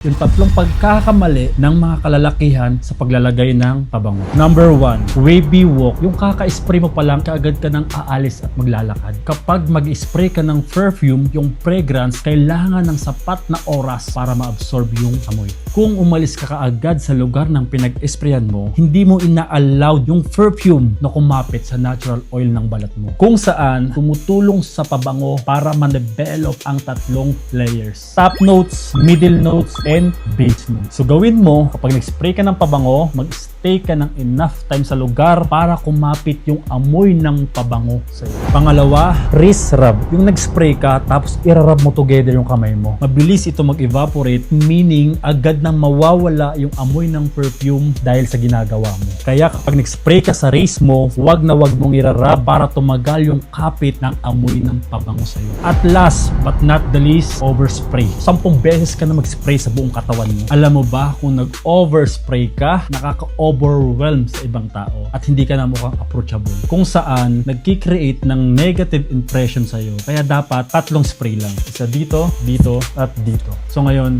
Yung tatlong pagkakamali ng mga kalalakihan sa paglalagay ng pabango. Number 1, wavy walk. Yung kaka-spray mo pa lang, kaagad ka nang aalis at maglalakad. Kapag mag-spray ka ng perfume, yung fragrance, kailangan ng sapat na oras para ma-absorb yung amoy. Kung umalis ka kaagad sa lugar ng pinag-sprayan mo, hindi mo ina-allowed yung perfume na kumapit sa natural oil ng balat mo. Kung saan, tumutulong sa pabango para ma-develop ang tatlong layers. Top notes, middle notes, and base notes. So gawin mo, kapag nag-spray ka ng pabango, mag-stay ka ng enough time sa lugar para kumapit yung amoy ng pabango sa'yo. Pangalawa, wrist rub. Yung nag-spray ka, tapos i-rub mo together yung kamay mo. Mabilis ito mag-evaporate, meaning agad nang mawawala yung amoy ng perfume dahil sa ginagawa mo. Kaya kapag nag-spray ka sa wrist mo, wag na wag mong i-rub para tumagal yung kapit ng amoy ng pabango sa'yo. At last but not the least, overspray. 10 beses ka na mag-spray sa buong katawan mo. Alam mo ba kung nag-overspray ka, nakaka-overwhelm sa ibang tao at hindi ka na mukhang approachable. Kung saan, nagki-create ng negative impression sa'yo. Kaya dapat 3 spray lang. Isa dito, dito, at dito. So ngayon,